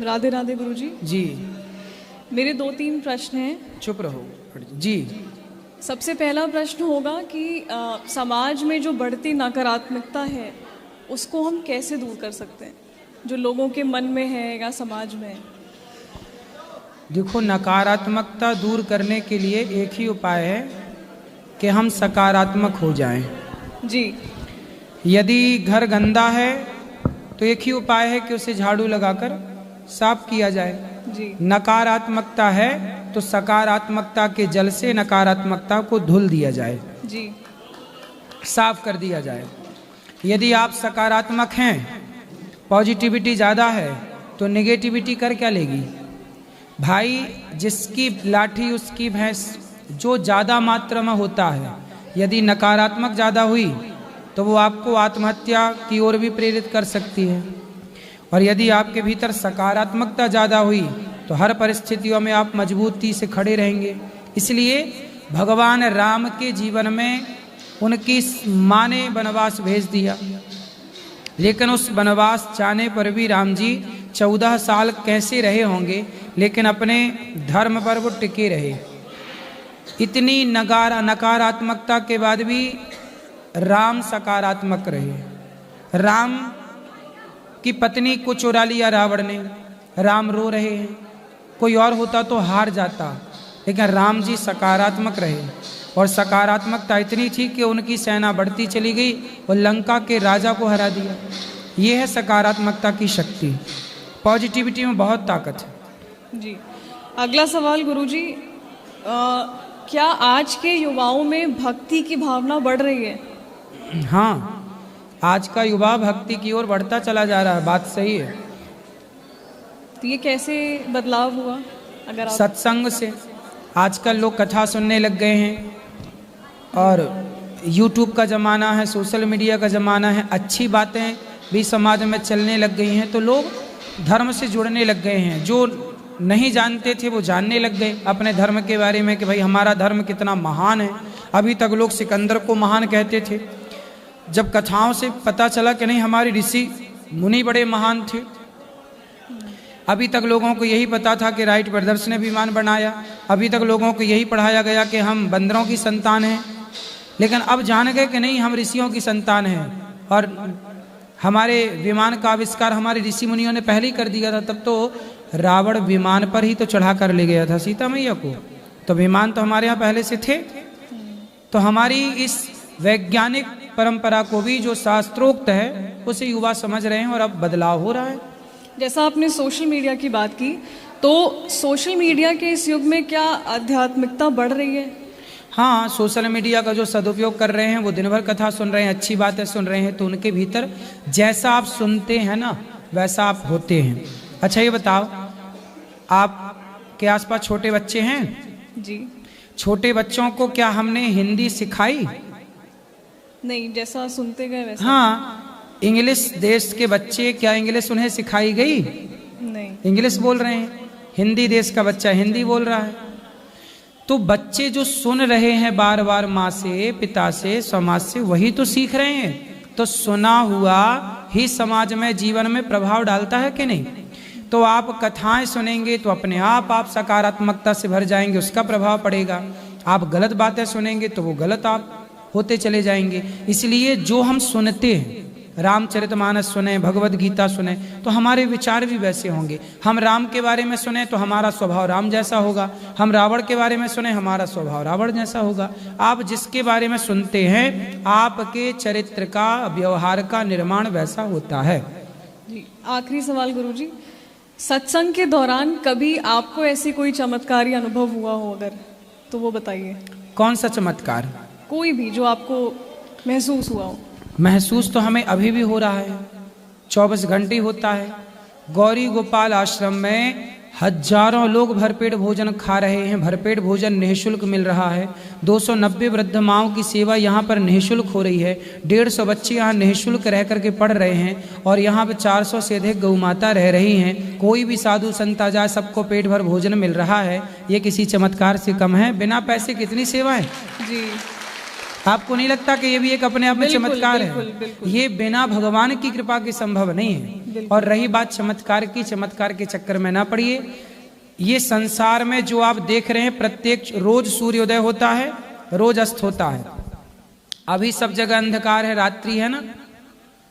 राधे राधे गुरुजी। जी मेरे 2-3 प्रश्न हैं। चुप रहो जी। सबसे पहला प्रश्न होगा कि समाज में जो बढ़ती नकारात्मकता है उसको हम कैसे दूर कर सकते हैं, जो लोगों के मन में है या समाज में है? देखो, नकारात्मकता दूर करने के लिए एक ही उपाय है कि हम सकारात्मक हो जाएं। जी। यदि घर गंदा है तो एक ही उपाय है कि उसे झाड़ू लगाकर साफ किया जाए। जी। नकारात्मकता है तो सकारात्मकता के जल से नकारात्मकता को धुल दिया जाए। जी। साफ कर दिया जाए। यदि आप सकारात्मक हैं, पॉजिटिविटी ज़्यादा है, तो नेगेटिविटी कर क्या लेगी भाई? जिसकी लाठी उसकी भैंस, जो ज़्यादा मात्रा में होता है। यदि नकारात्मक ज़्यादा हुई तो वो आपको आत्महत्या की ओर भी प्रेरित कर सकती है, और यदि आपके भीतर सकारात्मकता ज़्यादा हुई तो हर परिस्थितियों में आप मजबूती से खड़े रहेंगे। इसलिए भगवान राम के जीवन में उनकी माँ ने वनवास भेज दिया, लेकिन उस वनवास जाने पर भी राम जी 14 साल कैसे रहे होंगे, लेकिन अपने धर्म पर वो टिके रहे। इतनी नकारात्मकता के बाद भी राम सकारात्मक रहे। राम की पत्नी को चुरा लिया रावण ने, राम रो रहे हैं। कोई और होता तो हार जाता, लेकिन राम जी सकारात्मक रहे, और सकारात्मकता इतनी थी कि उनकी सेना बढ़ती चली गई और लंका के राजा को हरा दिया। ये है सकारात्मकता की शक्ति। पॉजिटिविटी में बहुत ताकत है। जी। अगला सवाल गुरुजी, क्या आज के युवाओं में भक्ति की भावना बढ़ रही है? हाँ, आज का युवा भक्ति की ओर बढ़ता चला जा रहा है। बात सही है। तो ये कैसे बदलाव हुआ? अगर आप... सत्संग से। आजकल लोग कथा सुनने लग गए हैं, और YouTube का ज़माना है, सोशल मीडिया का ज़माना है। अच्छी बातें भी समाज में चलने लग गई हैं, तो लोग धर्म से जुड़ने लग गए हैं। जो नहीं जानते थे वो जानने लग गए अपने धर्म के बारे में कि भाई हमारा धर्म कितना महान है। अभी तक लोग सिकंदर को महान कहते थे, जब कथाओं से पता चला कि नहीं, हमारे ऋषि मुनि बड़े महान थे। अभी तक लोगों को यही पता था कि राइट ब्रदर्स ने विमान बनाया। अभी तक लोगों को यही पढ़ाया गया कि हम बंदरों की संतान हैं, लेकिन अब जान गए कि नहीं, हम ऋषियों की संतान हैं, और हमारे विमान का आविष्कार हमारे ऋषि मुनियों ने पहले ही कर दिया था। तब तो रावण विमान पर ही तो चढ़ा कर ले गया था सीता मैया को, तो विमान तो हमारे यहाँ पहले से थे। तो हमारी इस वैज्ञानिक परंपरा को भी जो शास्त्रोक्त है उसे युवा समझ रहे हैं, और अब बदलाव हो रहा है। जैसा आपने सोशल मीडिया की बात की, तो सोशल मीडिया के इस युग में क्या आध्यात्मिकता बढ़ रही है? हाँ, सोशल मीडिया का जो सदुपयोग कर रहे हैं वो दिन भर कथा सुन रहे हैं, अच्छी बातें सुन रहे हैं, तो उनके भीतर जैसा आप सुनते हैं ना वैसा आप होते हैं। अच्छा ये बताओ, आपके आसपास छोटे बच्चे हैं? जी। छोटे बच्चों को क्या हमने हिंदी सिखाई? नहीं, जैसा सुनते गए वैसा। हाँ, इंग्लिश देश के बच्चे, क्या इंग्लिश उन्हें सिखाई गई? नहीं, इंग्लिश बोल रहे हैं। हिंदी देश का बच्चा हिंदी बोल रहा है। तो बच्चे जो सुन रहे हैं बार बार माँ से, पिता से, समाज से, वही तो सीख रहे हैं। तो सुना हुआ ही समाज में, जीवन में प्रभाव डालता है कि नहीं? तो आप कथाएं सुनेंगे तो अपने आप सकारात्मकता से भर जाएंगे, उसका प्रभाव पड़ेगा। आप गलत बातें सुनेंगे तो वो गलत आप होते चले जाएंगे। इसलिए जो हम सुनते हैं, रामचरितमानस सुने, भगवत गीता सुने, तो हमारे विचार भी वैसे होंगे। हम राम के बारे में सुने तो हमारा स्वभाव राम जैसा होगा, हम रावण के बारे में सुने हमारा स्वभाव रावण जैसा होगा। आप जिसके बारे में सुनते हैं आपके चरित्र का, व्यवहार का निर्माण वैसा होता है। जी। आखिरी सवाल गुरुजी, सत्संग के दौरान कभी आपको ऐसी कोई चमत्कारी अनुभव हुआ हो अगर, तो वो बताइए। कौन सा चमत्कार? कोई भी जो आपको महसूस हुआ हो। महसूस तो हमें अभी भी हो रहा है, 24 घंटे होता है। गौरी गोपाल आश्रम में हजारों लोग भरपेट भोजन खा रहे हैं। भरपेट भोजन निःशुल्क मिल रहा है। 290 वृद्ध माओं की सेवा यहाँ पर निःशुल्क हो रही है। 150 बच्चे यहाँ निःशुल्क रह करके पढ़ रहे हैं, और यहाँ पर 400 से अधिक गौ माता रह रही हैं। कोई भी साधु संत आ जाए, सबको पेट भर भोजन मिल रहा है। ये किसी चमत्कार से कम है? बिना पैसे कितनी सेवा है। जी। आपको नहीं लगता कि ये भी एक अपने आप में बिल्कुल, चमत्कार बिल्कुल, है? बिल्कुल। ये बिना भगवान की कृपा के संभव नहीं है। और रही बात चमत्कार की, चमत्कार के चक्कर में ना पड़िए। ये संसार में जो आप देख रहे हैं, प्रत्येक रोज सूर्योदय होता है, रोज अस्त होता है। अभी सब जगह अंधकार है, रात्रि है ना,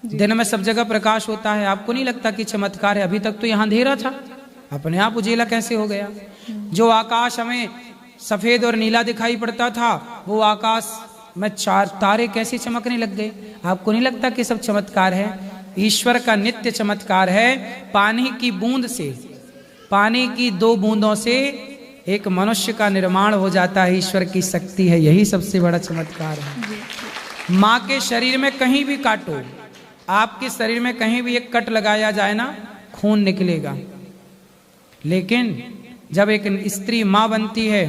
दिन में सब जगह प्रकाश होता है। आपको नहीं लगता कि चमत्कार है? अभी तक तो यहाँ अंधेरा था, अपने आप उजेला कैसे हो गया? जो आकाश हमें सफेद और नीला दिखाई पड़ता था, वो आकाश में 4 तारे कैसे चमकने लग गए? आपको नहीं लगता कि सब चमत्कार है? ईश्वर का नित्य चमत्कार है। पानी की बूंद से, पानी की 2 बूंदों से एक मनुष्य का निर्माण हो जाता है। ईश्वर की शक्ति है, यही सबसे बड़ा चमत्कार है। माँ के शरीर में कहीं भी काटो, आपके शरीर में कहीं भी एक कट लगाया जाए ना, खून निकलेगा। लेकिन जब एक स्त्री माँ बनती है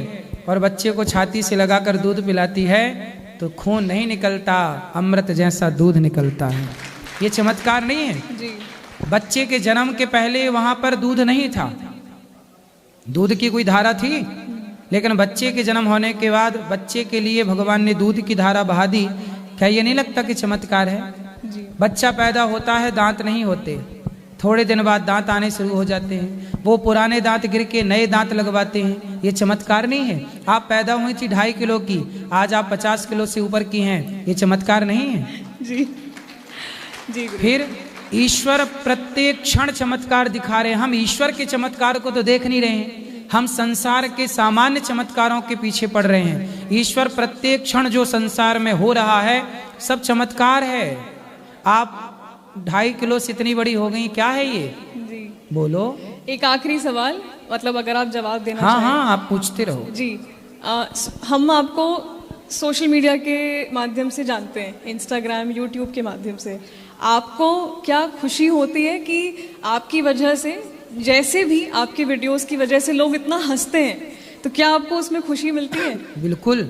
और बच्चे को छाती से लगाकर दूध पिलाती है, तो खून नहीं निकलता, अमृत जैसा दूध निकलता है। ये चमत्कार नहीं है? जी। बच्चे के जन्म के पहले वहां पर दूध नहीं था, दूध की कोई धारा थी, लेकिन बच्चे के जन्म होने के बाद बच्चे के लिए भगवान ने दूध की धारा बहा दी। क्या ये नहीं लगता कि चमत्कार है? जी। बच्चा पैदा होता है, दांत नहीं होते, थोड़े दिन बाद दांत आने शुरू हो जाते हैं, वो पुराने दांत गिर के नए दांत लगवाते हैं। ये चमत्कार नहीं है? आप पैदा हुई थी 2.5 किलो की, आज आप 50 किलो से ऊपर की हैं, ये चमत्कार नहीं है? जी जी। फिर ईश्वर प्रत्येक क्षण चमत्कार दिखा रहे हैं। हम ईश्वर के चमत्कार को तो देख नहीं रहे हैं, हम संसार के सामान्य चमत्कारों के पीछे पड़ रहे हैं। ईश्वर प्रत्येक क्षण जो संसार में हो रहा है, सब चमत्कार है। आप 2.5 किलो से इतनी बड़ी हो गई, क्या है ये? जी। बोलो। एक आखिरी सवाल, मतलब अगर आप जवाब देना हाँ चाहें। हाँ, आप पूछते रहो। जी। हम आपको सोशल मीडिया के माध्यम से जानते हैं, इंस्टाग्राम, यूट्यूब के माध्यम से। आपको क्या खुशी होती है कि आपकी वजह से, जैसे भी आपकी वीडियोस की वजह से लोग इतना हंसते हैं, तो क्या आपको उसमें खुशी मिलती है? बिल्कुल।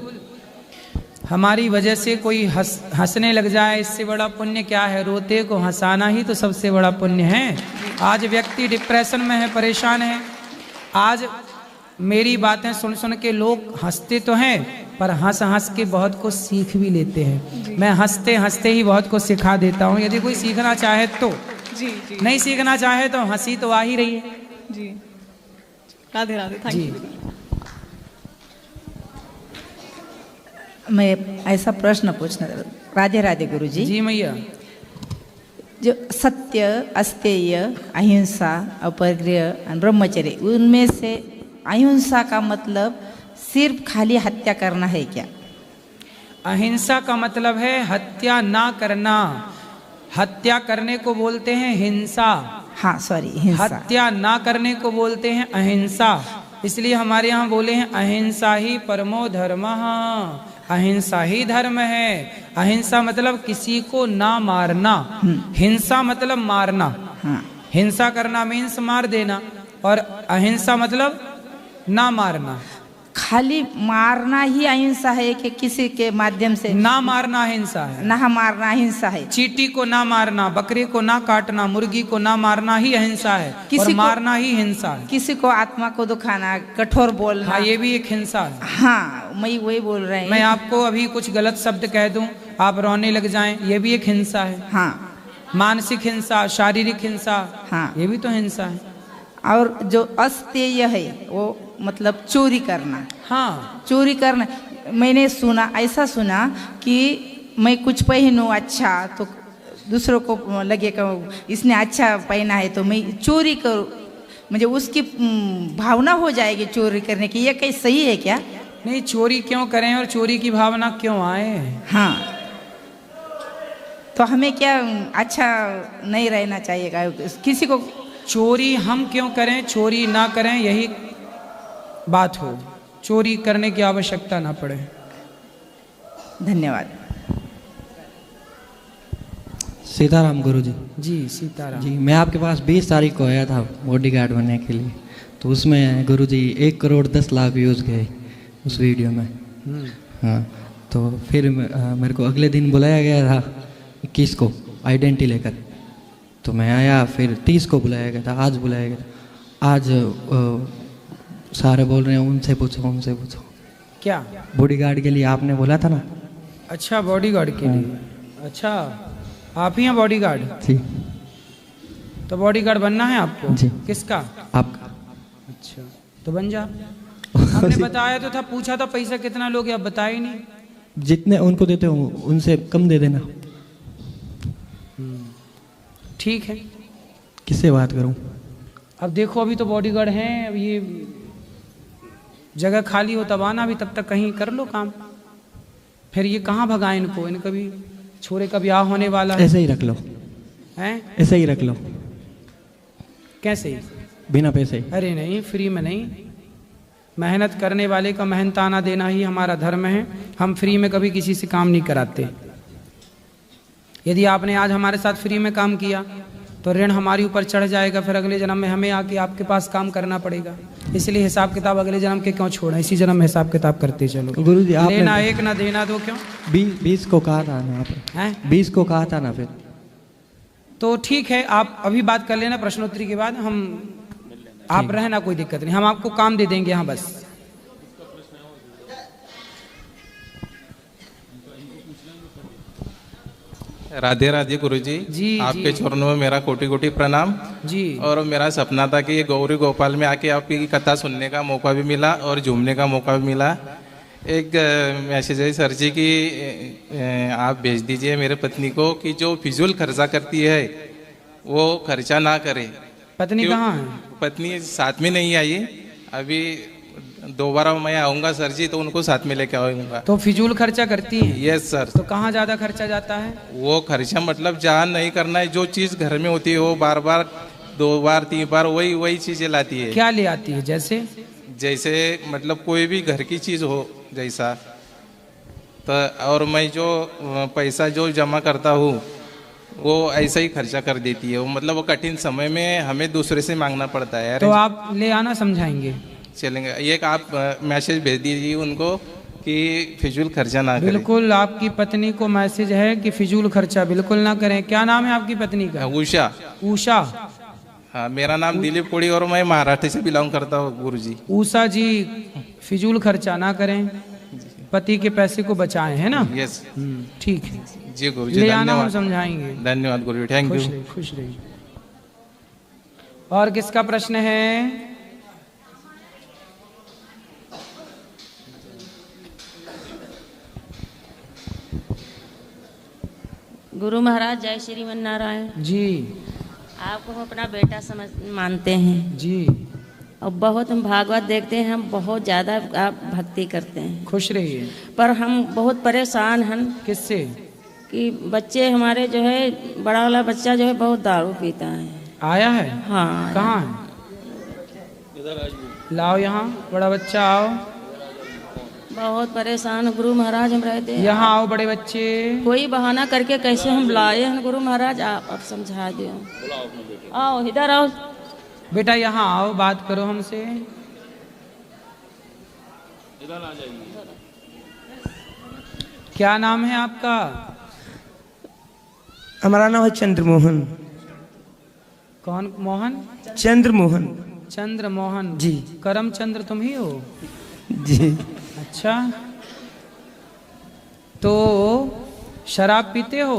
हमारी वजह से कोई हंसने लग जाए, इससे बड़ा पुण्य क्या है? रोते को हंसाना ही तो सबसे बड़ा पुण्य है। आज व्यक्ति डिप्रेशन में है, परेशान है, आज मेरी बातें सुन सुन के लोग हंसते तो हैं, पर हंस हंस के बहुत कुछ सीख भी लेते हैं। मैं हंसते हंसते ही बहुत कुछ सिखा देता हूँ। यदि कोई सीखना चाहे तो, जी जी। नहीं सीखना चाहे तो हंसी तो आ ही रही है। जी। Radhe Radhe, thank you. मैं ऐसा प्रश्न पूछना, राधे राधे गुरुजी। जी मैया। जो सत्य, अस्तेय, अहिंसा, अपरिग्रह और ब्रह्मचर्य, उनमें से अहिंसा का मतलब सिर्फ खाली हत्या करना है क्या? अहिंसा का मतलब है हत्या ना करना। हत्या करने को बोलते हैं हिंसा। हाँ सॉरी, हिंसा। हत्या ना करने को बोलते हैं अहिंसा। इसलिए हमारे यहाँ बोले हैं अहिंसा ही परमो धर्मः, अहिंसा ही धर्म है। अहिंसा मतलब किसी को ना मारना, हिंसा मतलब मारना। हाँ। हिंसा करना मीन्स मार देना, और अहिंसा मतलब ना मारना। खाली मारना ही अहिंसा है कि किसी के माध्यम से? ना मारना हिंसा है। ना मारना हिंसा है। चींटी को ना मारना, बकरे को ना काटना, मुर्गी को ना मारना ही अहिंसा है, और मारना ही हिंसा है। किसी को आत्मा को दुखाना, कठोर बोलना, हाँ, ये भी एक हिंसा है। हाँ, मैं वही बोल रहे हैं। मैं आपको अभी कुछ गलत शब्द कह दूं, आप रोने लग जाएं, ये भी एक हिंसा है। हाँ। मानसिक हिंसा, शारीरिक हिंसा, हाँ, ये भी तो हिंसा है। और जो अस्तेय है वो मतलब चोरी करना। हाँ, चोरी करना, मैंने सुना, ऐसा सुना कि मैं कुछ पहनूं अच्छा तो दूसरों को लगेगा इसने अच्छा पहना है तो मैं चोरी करूं, मुझे उसकी भावना हो जाएगी चोरी करने की। ये कहीं सही है क्या? नहीं, चोरी क्यों करें और चोरी की भावना क्यों आए? हाँ, तो हमें क्या अच्छा नहीं रहना चाहिए किसी को? चोरी हम क्यों करें, चोरी ना करें, यही बात हो। चोरी करने की आवश्यकता ना पड़े। धन्यवाद। सीताराम गुरुजी। जी सीताराम जी, मैं आपके पास 20 तारीख को आया था बॉडीगार्ड बनने के लिए, तो उसमें गुरुजी 1 करोड़ 10 लाख व्यूज़ गए उस वीडियो में। हाँ, तो फिर मेरे को अगले दिन बुलाया गया था 21 को आइडेंटिटी लेकर, तो मैं आया। फिर 30 को बुलाया गया था, आज बुलाया गया था। आज सारे बोल रहे हैं उनसे पूछो, उनसे पूछो। क्या बॉडीगार्ड के लिए आपने बोला था ना, अच्छा, बॉडीगार्ड के लिए। अच्छा, आप ही हैं बॉडीगार्ड? जी। तो बॉडीगार्ड बनना है आपको? जी। किसका? आपका। अच्छा, तो बन जा। हमने बताया तो था, पूछा था पैसा कितना लोगे, आप बताए ही नहीं। जितने उनको देते हो उनसे कम दे देना। ठीक है। किससे बात करूं? अब देखो, अभी तो बॉडीगार्ड हैं, अब ये जगह खाली हो तब आना, अभी तब तक कहीं कर लो काम। फिर ये कहाँ भगाए इनको, इनका भी छोरे का ब्याह होने वाला है। ऐसे ही रख लो। हैं? ऐसे ही रख लो। कैसे? बिना पैसे? अरे नहीं, फ्री में नहीं। मेहनत करने वाले का मेहनताना देना ही हमारा धर्म है। हम फ्री में कभी किसी से काम नहीं कराते। यदि आपने आज हमारे साथ फ्री में काम किया तो ऋण हमारे ऊपर चढ़ जाएगा, फिर अगले जन्म में हमें आके आपके पास काम करना पड़ेगा। इसलिए हिसाब किताब अगले जन्म के क्यों छोड़ें, इसी जन्म में हिसाब किताब करते चलो। गुरुजी आपने लेना एक ना देना दो, क्यों? 20 को कहा था ना आप? हैं? 20 को कहा था ना फिर? तो ठीक है, आप अभी बात कर लेना प्रश्नोत्तरी के बाद। हम आप रहना, कोई दिक्कत नहीं, हम आपको काम दे देंगे। हाँ बस। राधे राधे गुरुजी। जी, आपके चरणों में मेरा कोटि कोटि प्रणाम जी। और मेरा सपना था कि ये गौरी गोपाल में आके आपकी कथा सुनने का मौका भी मिला और झूमने का मौका भी मिला। एक मैसेज है सर जी की, आप भेज दीजिए मेरे पत्नी को कि जो फिजूल खर्चा करती है वो खर्चा ना करे। पत्नी कहाँ है? पत्नी साथ में नहीं आई अभी, दोबारा मैं आऊँगा सर जी तो उनको साथ में लेके आऊँगा। तो फिजूल खर्चा करती है? Yes sir. तो कहाँ ज्यादा खर्चा जाता है? वो खर्चा मतलब जहाँ नहीं करना है, जो चीज़ घर में होती है वो बार बार 2 बार 3 बार वही चीज़ें लाती है। क्या ले आती है? जैसे मतलब कोई भी घर की चीज़ हो जैसा, तो और मैं जो पैसा जो जमा करता हूँ वो ऐसा ही खर्चा कर देती है। वो मतलब वो कठिन समय में हमें दूसरे से मांगना पड़ता है। तो आप ले आना, समझाएंगे। चलेंगे। एक आप मैसेज भेज दीजिए उनको कि फिजूल खर्चा ना करें। बिल्कुल, आपकी पत्नी को मैसेज है कि फिजूल खर्चा बिल्कुल ना करें। क्या नाम है आपकी पत्नी का? उषा। उषा। हाँ, मेरा नाम दिलीप कोड़ी और मैं महाराष्ट्र से बिलोंग करता हूँ गुरुजी। उषा जी, फिजूल खर्चा ना करें, पति के पैसे को बचाएं, है ना? यस। ठीक है जी गुरुजी, ले आना, हम धन्यवाद। समझाएंगे। धन्यवाद गुरुजी, थैंक खुश यू। रहिए, खुश रहिए। और किसका प्रश्न है? गुरु महाराज जय श्रीमन नारायण जी। आपको हम अपना बेटा समझ मानते हैं जी। और बहुत हम भागवत देखते हैं, हम बहुत ज़्यादा आप भक्ति करते हैं। खुश रहिए। पर हम बहुत परेशान हैं। किससे? कि बच्चे हमारे जो है, बड़ा वाला बच्चा जो है बहुत दारू पीता है। आया है? हाँ। कहाँ है? लाओ यहाँ, बड़ा बच्चा आओ। बहुत परेशान गुरु महाराज हम रहते हैं। यहाँ आओ बड़े बच्चे। कोई बहाना करके कैसे हम लाए हैं गुरु महाराज, आप अब समझा दो। आओ इधर आओ बेटा, यहाँ आओ, बात करो हमसे। क्या नाम है आपका? हमारा नाम है चंद्रमोहन। कौन मोहन? चंद्रमोहन। चंद्रमोहन जी। करमचंद्र तुम ही हो? जी। अच्छा, तो शराब पीते हो?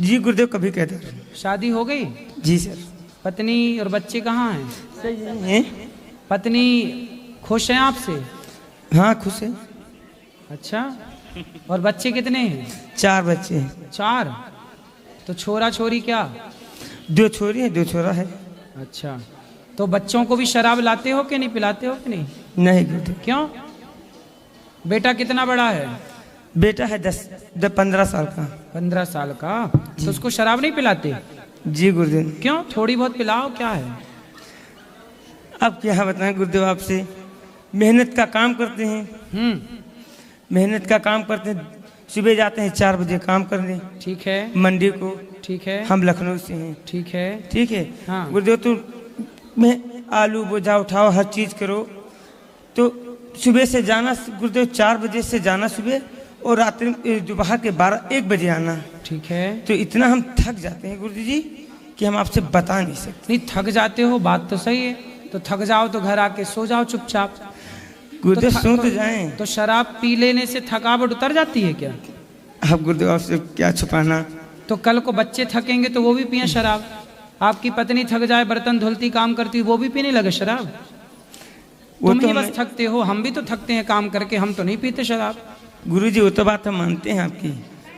जी गुरुदेव, कभी कहता। शादी हो गई? जी सर। पत्नी और बच्चे कहाँ हैं? सही है। पत्नी खुश हैं आपसे? हाँ खुश है। अच्छा, और बच्चे कितने हैं? 4 बच्चे हैं। 4? तो छोरा छोरी क्या? 2 छोरी है, 2 छोरा है। अच्छा, तो बच्चों को भी शराब लाते हो कि नहीं, पिलाते हो कि नहीं? नहीं गुरुदेव। क्यों? बेटा कितना बड़ा है? बेटा है 15 साल का। 15 साल का? तो उसको शराब नहीं पिलाते? जी गुरुदेव। क्यों? थोड़ी बहुत पिलाओ, क्या है? अब क्या बताएं गुरुदेव आपसे, मेहनत का काम करते हैं। मेहनत का काम करते हैं, सुबह जाते हैं 4 बजे काम करने। ठीक है। मंडी को। ठीक है। हम लखनऊ से हैं। ठीक है। ठीक है। हाँ। गुरुदेव, तो मैं आलू बोझा उठाओ, हर चीज करो, तो सुबह से जाना गुरुदेव, 4 बजे से जाना सुबह, और रात्रि दोपहर के 12-1 बजे आना। ठीक है। तो इतना हम थक जाते हैं गुरुजी जी कि हम आपसे बता नहीं सकते। नहीं, थक जाते हो, बात तो सही है। तो थक जाओ तो घर आके सो जाओ चुपचाप। गुरुदेव सो तो जाएं। तो शराब पी लेने से थकावट उतर जाती है क्या? अब गुरुदेव आपसे क्या छुपाना। तो कल को बच्चे थकेंगे तो वो भी पिए शराब। आपकी पत्नी थक जाए, बर्तन धुलती, काम करती, वो भी पीने लगे शराब। वो तुम तो ही बस थकते हो, हम भी तो थकते हैं काम करके, हम तो नहीं पीते शराब। गुरुजी वो तो बात हम मानते हैं आपकी,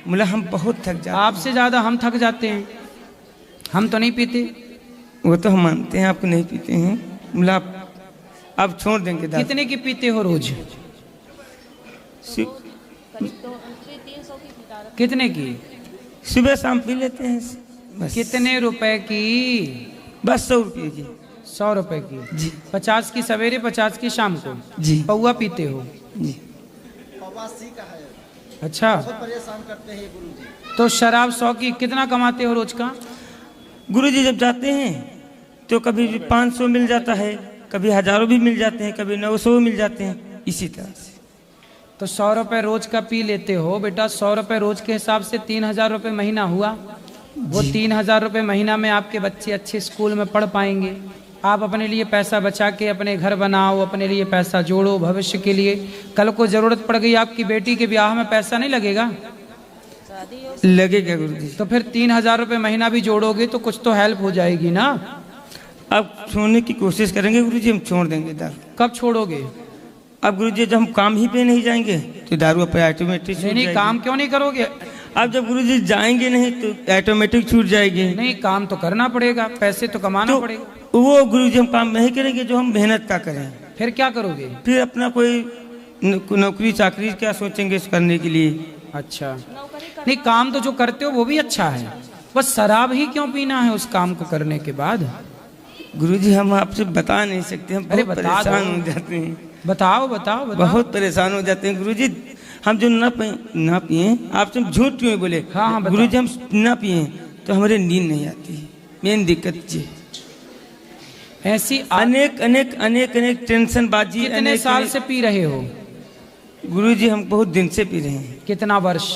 मतलब हम बहुत थक जाते हैं। आपसे ज्यादा हम थक जाते हैं, हम तो नहीं पीते। वो तो हम मानते हैं आपको नहीं पीते हैं, मतलब आप छोड़ देंगे दारू। कितने की पीते हो रोज? कितने की? सुबह शाम पी लेते हैं बस। कितने रुपए की? बस 100 रुपये की। 100 रुपए की जी। 50 की सवेरे, 50 की शाम को जी। पौवा पीते हो? जी। अच्छा, तो शराब 100 की कितना कमाते हो रोज का? गुरुजी जब जाते हैं तो कभी 500 मिल जाता है, कभी हजारों भी मिल जाते हैं, कभी 900 मिल जाते हैं, इसी तरह से। तो 100 रुपए रोज का पी लेते हो बेटा। 100 रुपए रोज के हिसाब से 3000 रुपए महीना हुआ। वो 3000 रुपए महीना में आपके बच्चे अच्छे स्कूल में पढ़ पाएंगे। आप अपने लिए पैसा बचा के अपने घर बनाओ, अपने लिए पैसा जोड़ो भविष्य के लिए। कल को जरूरत पड़ गई आपकी बेटी के ब्याह में, पैसा नहीं लगेगा? लगेगा गुरुजी। तो फिर 3000 रुपए महीना भी जोड़ोगे तो कुछ तो हेल्प हो जाएगी ना। अब छोड़ने की कोशिश करेंगे गुरुजी, हम छोड़ देंगे दारू। कब छोड़ोगे? अब गुरुजी जब हम काम ही पे नहीं जाएंगे तो दारू पे ऑटोमेटिक छूट नहीं, जाएगी। काम क्यों नहीं करोगे? अब जब गुरुजी जाएंगे नहीं तो ऑटोमेटिक छूट जाएगी। नहीं, काम तो करना पड़ेगा, पैसे तो कमाना तो पड़ेगा। वो गुरुजी हम काम नहीं करेंगे जो हम मेहनत का करें। फिर क्या करोगे? फिर अपना कोई नौकरी चाकरी क्या सोचेंगे इस करने के लिए। अच्छा, नहीं काम तो जो करते हो वो भी अच्छा है, बस शराब ही क्यों पीना है उस काम को करने के बाद? गुरुजी हम आपसे बता नहीं सकते, हम अरे बहुत बता परेशान दो। हो जाते हैं। बताओ बताओ बताओ। बहुत परेशान हो जाते हैं गुरुजी। हम जो ना पिए, आपसे हम झूठ क्यों बोले? हाँ, बताओ। गुरुजी हम ना पिए तो हमारे नींद नहीं आती, मेन दिक्कत जी। ऐसी अनेक अनेक अनेक अनेक टेंशन बाजी। कितने साल से पी रहे हो? गुरुजी हम बहुत दिन से पी रहे हैं। कितना वर्ष?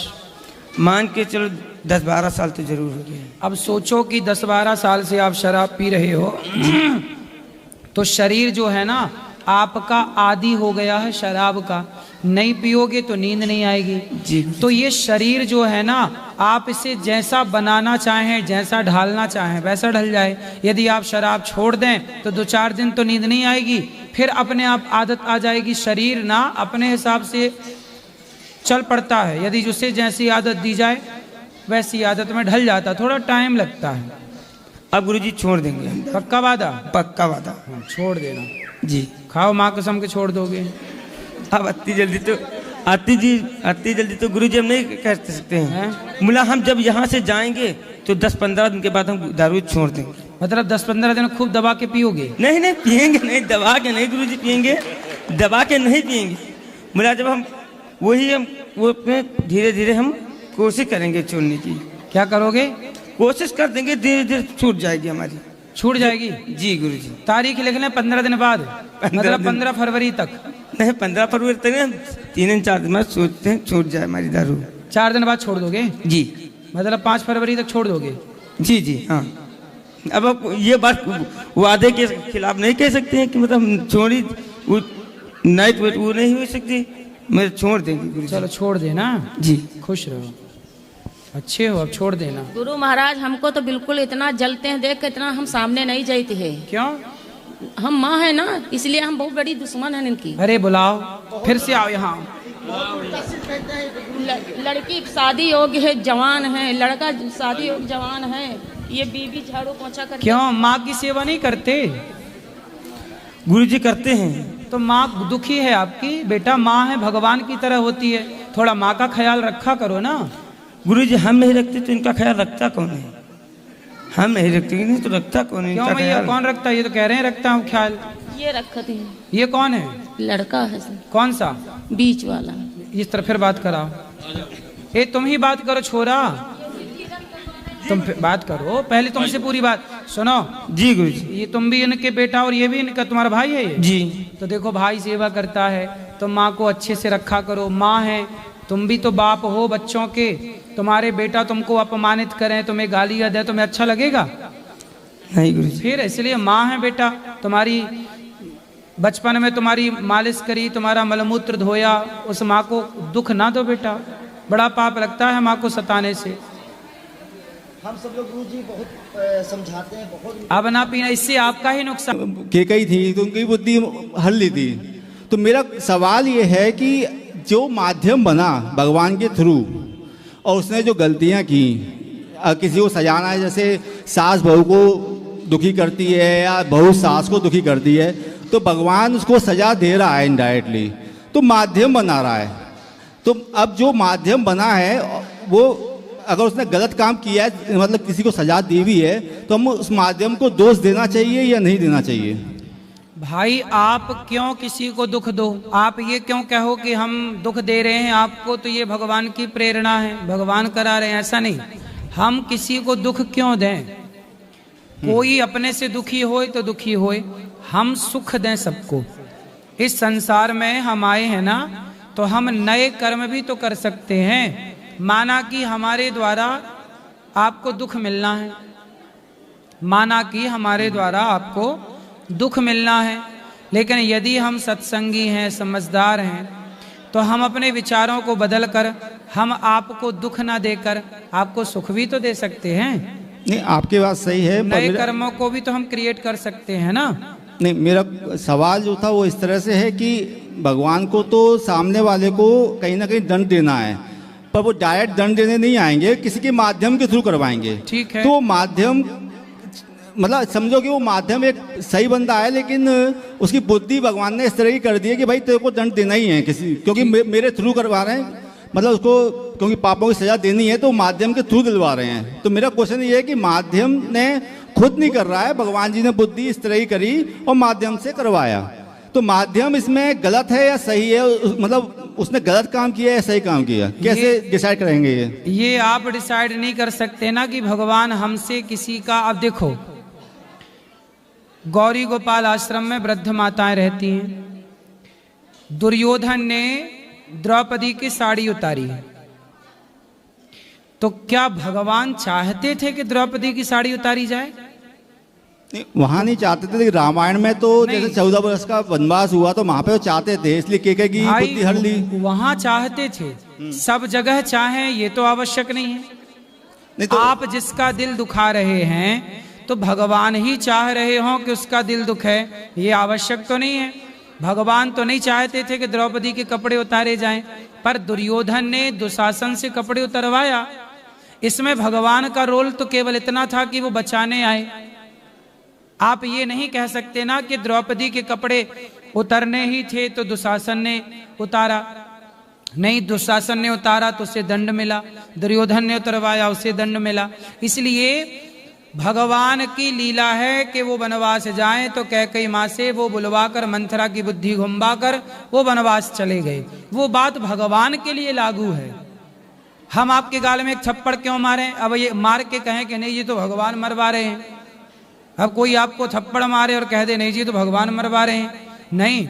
मान के चलो 10-12 साल तो जरूर हो गए। अब सोचो कि 10-12 साल से आप शराब पी रहे हो तो शरीर जो है ना आपका आदी हो गया है शराब का। नहीं पियोगे तो नींद नहीं आएगी जी। तो ये शरीर जो है ना आप इसे जैसा बनाना चाहें, जैसा ढालना चाहें वैसा ढल जाए। यदि आप शराब छोड़ दें तो 2-4 दिन तो नींद नहीं आएगी, फिर अपने आप आदत आ जाएगी। शरीर ना अपने हिसाब से चल पड़ता है, यदि उसे जैसी आदत दी जाए वैसी आदत में ढल जाता, थोड़ा टाइम लगता है। अब गुरुजी छोड़ देंगे हम। पक्का वादा? पक्का वादा। छोड़ देना जी। खाओ, माँ कसम के छोड़ दोगे? अब अति जल्दी तो गुरुजी हम नहीं कह सकते हैं। मुला हम जब यहाँ से जाएंगे तो 10-15 दिन के बाद हम दारू छोड़ देंगे। मतलब 10-15 दिन खूब दबा के पियोगे? नहीं नहीं पियेंगे नहीं, दबा के नहीं गुरुजी पियेंगे, दबा के नहीं पियेंगे। मुला जब हम वो धीरे धीरे हम कोशिश करेंगे छोड़ने की। क्या करोगे? कोशिश कर देंगे, धीरे धीरे छूट जाएगी हमारी। छूट जाएगी? जी गुरुजी। तारीख लिख लें 15 दिन बाद, मतलब 15 फरवरी तक। नहीं 15 फरवरी तक, 3-4 दिन बाद सोचते हैं छूट जाए हमारी दारू। 4 दिन बाद छोड़ दोगे? जी। मतलब 5 फरवरी तक छोड़ दोगे? जी जी हाँ। अब आप ये बात वादे के खिलाफ नहीं कह सकते हैं कि मतलब छोड़ी नाइट वेट वो नहीं हो सकती, मैं छोड़ देंगे। चलो छोड़ देना जी। खुश रहो, अच्छे हो, अब छोड़ देना। गुरु महाराज हमको तो बिल्कुल इतना जलते हैं देख के, इतना हम सामने नहीं जाते हैं। क्यों? हम माँ है ना, इसलिए हम बहुत बड़ी दुश्मन है इनकी। अरे बुलाओ, फिर से आओ यहाँ। लड़की शादी योग्य है, जवान है, लड़का शादी योग्य जवान है, ये बीबी झाड़ू पोछा कर। क्यों माँ की सेवा नहीं करते? गुरुजी करते हैं। तो माँ दुखी है आपकी? बेटा माँ है, भगवान की तरह होती है, थोड़ा माँ का ख्याल रखा करो ना। गुरुजी हम नहीं रखते तो इनका ख्याल रखता कौन है? हम नहीं रखते नहीं तो रखता कौन है? क्यों भैया, कौन रखता है? ये तो कह रहे हैं रखता हूँ ख्याल। ये रखते हैं। ये कौन है? लड़का है सर। कौन सा? बीच वाला। इस तरह फिर बात कराओ। ए तुम ही बात करो छोरा, तुम बात करो, पहले तुमसे पूरी बात सुनो। जी गुरुजी। ये तुम भी इनके बेटा और ये भी इनका तुम्हारा भाई है ये? जी। तो देखो भाई सेवा करता है तो माँ को अच्छे से रखा करो। माँ है, तुम भी तो बाप हो बच्चों के। तुम्हारे बेटा तुमको अपमानित करें, तुम्हें गालियाँ दे, तुम्हें अच्छा लगेगा? नहीं गुरुजी। फिर इसलिए माँ है बेटा तुम्हारी, बचपन में तुम्हारी मालिश करी, तुम्हारा मलमूत्र धोया, उस माँ को दुख ना दो बेटा, बड़ा पाप लगता है माँ को सताने से। हम सब लोग गुरु जी बहुत समझाते हैं, बहुत। अब ना पीना, इससे आपका ही नुकसान। केकई थी तो उनकी बुद्धि हल ली थी। तो मेरा सवाल ये है कि जो माध्यम बना भगवान के थ्रू और उसने जो गलतियाँ की, किसी को सजाना है, जैसे सास बहू को दुखी करती है या बहू सास को दुखी करती है, तो भगवान उसको सजा दे रहा है इनडायरेक्टली, तो माध्यम बना रहा है। तो अब जो माध्यम बना है वो अगर उसने गलत काम किया है, मतलब किसी को सजा दी हुई है, तो हम उस माध्यम को दोष देना चाहिए या नहीं देना चाहिए? भाई आप क्यों किसी को दुख दो? आप ये क्यों कहो कि हम दुख दे रहे हैं आपको, तो ये भगवान की प्रेरणा है, भगवान करा रहे हैं, ऐसा नहीं। हम किसी को दुख क्यों दें? कोई अपने से दुखी होए तो दुखी होए, हम सुख दें सबको। इस संसार में हम आए हैं ना, तो हम नए कर्म भी तो कर सकते हैं। माना कि हमारे द्वारा आपको दुख मिलना है, माना कि हमारे द्वारा आपको दुख मिलना है, लेकिन यदि हम सत्संगी हैं, समझदार हैं, तो हम अपने विचारों को बदल कर हम आपको दुख ना देकर आपको सुख भी तो दे सकते हैं। नहीं, आपकी बात सही है। नए कर्मों को भी तो हम क्रिएट कर सकते हैं ना। नहीं, मेरा सवाल जो था वो इस तरह से है कि भगवान को तो सामने वाले को कहीं ना कहीं दंड देना है, पर वो डायरेक्ट दंड देने नहीं आएंगे, किसी के माध्यम के थ्रू करवाएंगे। ठीक है। तो माध्यम मतलब समझो कि वो माध्यम एक सही बंदा है, लेकिन उसकी बुद्धि भगवान ने इस तरह की कर दी है कि भाई तेरे को दंड देना ही है किसी, क्योंकि मेरे थ्रू करवा रहे हैं, मतलब उसको क्योंकि पापों की सजा देनी है तो माध्यम के थ्रू दिलवा रहे हैं। तो मेरा क्वेश्चन ये है कि माध्यम ने खुद नहीं कर रहा है, भगवान जी ने बुद्धि इस तरह ही करी और माध्यम से करवाया। तो माध्यम इसमें गलत है या सही है? मतलब उसने गलत काम किया या सही काम किया, कैसे डिसाइड करेंगे ये आप डिसाइड नहीं कर सकते ना कि भगवान हमसे किसी का। अब देखो, गौरी गोपाल आश्रम में वृद्ध माताएं रहती हैं। दुर्योधन ने द्रौपदी की साड़ी उतारी, तो क्या भगवान चाहते थे कि द्रौपदी की साड़ी उतारी जाए? नहीं, वहां नहीं चाहते थे, लेकिन रामायण में तो जैसे 14 वर्ष का वनवास हुआ तो वहां पे वो चाहते थे, इसलिए केकई की बुद्धि हर ली। वहां चाहते थे, सब जगह चाहें ये तो आवश्यक नहीं है। नहीं तो आप जिसका दिल दुखा रहे हैं तो भगवान ही चाह रहे हों कि उसका दिल दुखे, ये आवश्यक तो नहीं है। भगवान तो नहीं चाहते थे कि द्रौपदी के कपड़े उतारे जाएं, पर दुर्योधन ने दुशासन से कपड़े उतरवाया। इसमें भगवान का रोल तो केवल इतना था कि वो बचाने आए। आप ये नहीं कह सकते ना कि द्रौपदी के कपड़े उतरने ही थे तो दुशासन ने उतारा। नहीं, दुशासन ने उतारा तो उसे दंड मिला, दुर्योधन ने उतरवाया उसे दंड मिला। इसलिए भगवान की लीला है कि वो वनवास जाएं तो कैकई माँ से वो बुलवाकर मंथरा की बुद्धि घुमाकर वो वनवास चले गए। वो बात भगवान के लिए लागू है। हम आपके गाल में एक थप्पड़ क्यों मारें? अब ये मार के कहें कि नहीं ये तो भगवान मरवा रहे हैं। अब कोई आपको थप्पड़ मारे और कह दे नहीं जी तो भगवान मरवा रहे हैं, नहीं,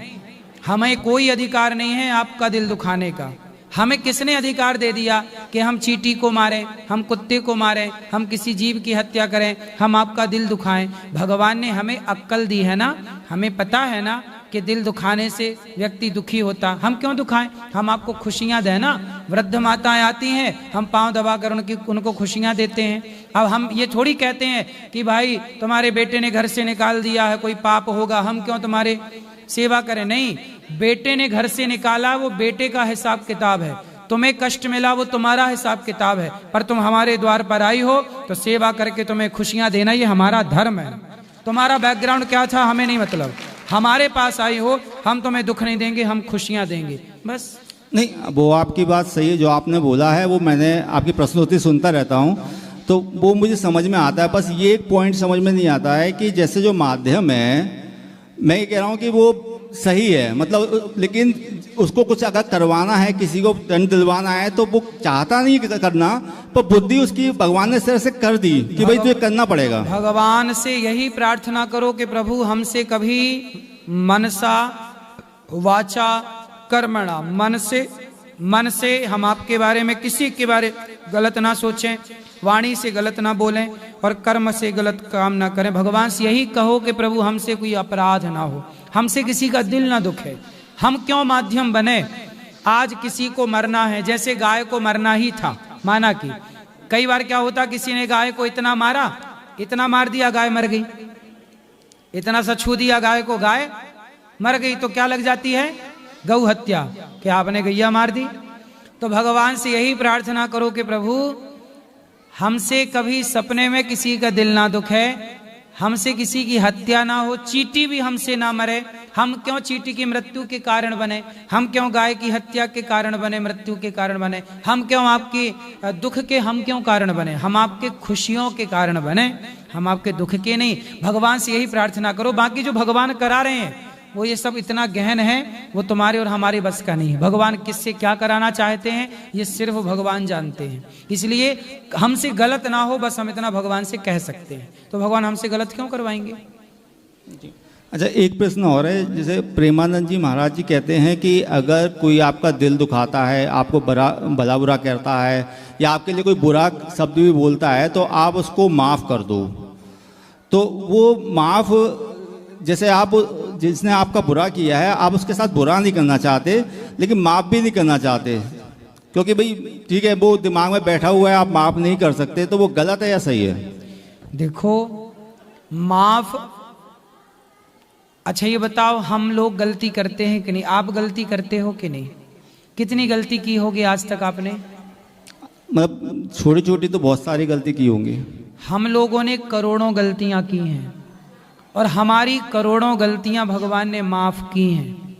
हमें कोई अधिकार नहीं है आपका दिल दुखाने का। हमें किसने अधिकार दे दिया कि हम चींटी को मारें, हम कुत्ते को मारें, हम किसी जीव की हत्या करें, हम आपका दिल दुखाएं? भगवान ने हमें अक्ल दी है ना, हमें पता है ना कि दिल दुखाने से व्यक्ति दुखी होता। हम क्यों दुखाएं? हम आपको खुशियां दें ना। वृद्ध माताएं आती हैं, हम पांव दबाकर उनको खुशियां देते हैं। अब हम ये थोड़ी कहते हैं कि भाई तुम्हारे बेटे ने घर से निकाल दिया है, कोई पाप होगा, हम क्यों तुम्हारे सेवा करें? नहीं, बेटे ने घर से निकाला वो बेटे का हिसाब किताब है, तुम्हें कष्ट मिला वो तुम्हारा हिसाब किताब है, पर तुम हमारे द्वार पर आई हो तो सेवा करके तुम्हें खुशियां देना ये हमारा धर्म है। तुम्हारा बैकग्राउंड क्या था हमें नहीं मतलब, हमारे पास आई हो हम तुम्हें दुख नहीं देंगे, हम खुशियां देंगे, बस। नहीं, वो आपकी बात सही है, जो आपने बोला है वो मैंने आपकी प्रस्तुति सुनता रहता हूँ तो वो मुझे समझ में आता है। बस ये एक पॉइंट समझ में नहीं आता है कि जैसे जो माध्यम है, मैं ये कह रहा हूँ कि वो सही है, मतलब, लेकिन उसको कुछ अगर करवाना है, किसी को दंड दिलवाना है तो वो चाहता नहीं करना, पर बुद्धि उसकी भगवान ने इस तरह से कर दी कि भाई तुझे करना पड़ेगा। भगवान से यही प्रार्थना करो कि प्रभु हमसे कभी मनसा वाचा कर्मणा, मन से हम आपके बारे में किसी के बारे गलत ना सोचें, वाणी से गलत ना बोलें, और कर्म से गलत काम ना करें। भगवान से यही कहो कि प्रभु हमसे कोई अपराध ना हो, हमसे किसी का दिल ना दुखे, हम क्यों माध्यम बने। आज किसी को मरना है, जैसे गाय को मरना ही था, माना कि कई बार क्या होता, किसी ने गाय को इतना मारा, इतना मार दिया, गाय मर गई, इतना सा छू दिया गाय को, गाय मर गई, तो क्या लग जाती है, गौ हत्या, कि आपने गैया मार दी। तो भगवान से यही प्रार्थना करो कि प्रभु हमसे कभी सपने में किसी का दिल ना दुखे, हमसे किसी की हत्या ना हो, चींटी भी हमसे ना मरे। हम क्यों चींटी की मृत्यु के कारण बने, हम क्यों गाय की हत्या के कारण बने, मृत्यु के कारण बने, हम क्यों आपकी दुख के हम क्यों कारण बने, हम आपके खुशियों के कारण बने, हम आपके दुख के नहीं। भगवान से यही प्रार्थना करो। बाकी जो भगवान करा रहे हैं वो ये सब इतना गहन है, वो तुम्हारे और हमारे बस का नहीं है। भगवान किससे क्या कराना चाहते हैं ये सिर्फ भगवान जानते हैं, इसलिए हमसे गलत ना हो, बस हम इतना भगवान से कह सकते हैं। तो भगवान हमसे गलत क्यों करवाएंगे। अच्छा, एक प्रश्न और है। जैसे प्रेमानंद जी महाराज जी कहते हैं कि अगर कोई आपका दिल दुखाता है, आपको भला बुरा कहता है या आपके लिए कोई बुरा शब्द भी बोलता है, तो आप उसको माफ़ कर दो। तो वो माफ़, जैसे आप जिसने आपका बुरा किया है आप उसके साथ बुरा नहीं करना चाहते, लेकिन माफ़ भी नहीं करना चाहते, क्योंकि भाई ठीक है वो दिमाग में बैठा हुआ है, आप माफ़ नहीं कर सकते, तो वो गलत है या सही है। देखो माफ़, अच्छा ये बताओ हम लोग गलती करते हैं कि नहीं, आप गलती करते हो कि नहीं, कितनी गलती की होगी आज तक आपने। मतलब छोटी छोटी तो बहुत सारी गलती की होंगी। हम लोगों ने करोड़ों गलतियां की हैं और हमारी करोड़ों गलतियां भगवान ने माफ की हैं,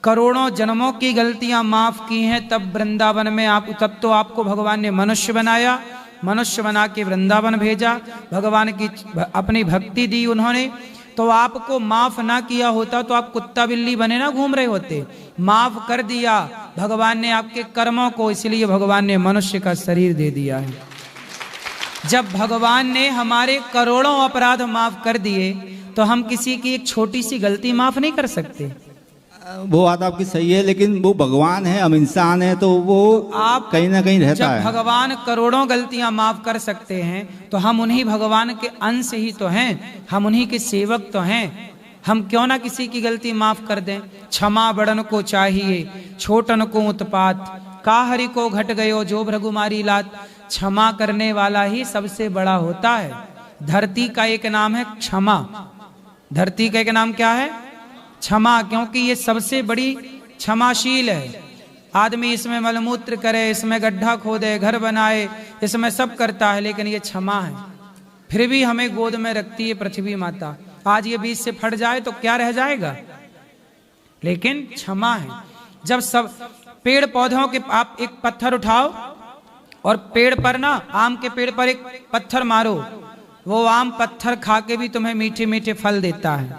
करोड़ों जन्मों की गलतियां माफ की हैं। तब वृंदावन में तब तो आपको भगवान ने मनुष्य बनाया, मनुष्य बना के वृंदावन भेजा, भगवान की अपनी भक्ति दी उन्होंने। तो आपको माफ ना किया होता तो आप कुत्ता बिल्ली बने ना घूम रहे होते, माफ कर दिया भगवान ने आपके कर्मों को, इसलिए भगवान ने मनुष्य का शरीर दे दिया है। जब भगवान ने हमारे करोड़ों अपराध माफ कर दिए तो हम किसी की एक छोटी सी गलती माफ नहीं कर सकते। वो बात आपकी सही है, लेकिन वो भगवान है, हम इंसान हैं, तो वो आप कहीं ना कहीं रहता है। जब भगवान करोड़ों गलतियां माफ कर सकते हैं तो हम उन्हीं भगवान के अंश ही तो हैं, हम उन्हीं के सेवक तो हैं, हम क्यों ना किसी की गलती माफ कर दें। क्षमा बड़न को चाहिए, छोटन को उत्पात, काहरी को घट गयो जो भृगुमारी लात। क्षमा करने वाला ही सबसे बड़ा होता है। धरती का एक नाम है क्षमा, धरती का एक नाम क्या है, क्षमा, क्योंकि ये सबसे बड़ी क्षमाशील है। आदमी इसमें मलमूत्र करे, इसमें गड्ढा खोदे, घर बनाए, इसमें सब करता है, लेकिन ये क्षमा है। फिर भी हमें गोद में रखती है पृथ्वी माता। आज ये बीच से फट जाए तो क्या रह जाएगा, लेकिन क्षमा है। जब सब पेड़ पौधों के, आप एक पत्थर उठाओ और पेड़ पर ना, आम के पेड़ पर एक पत्थर मारो, वो आम पत्थर खा के भी तुम्हें मीठे मीठे फल देता है।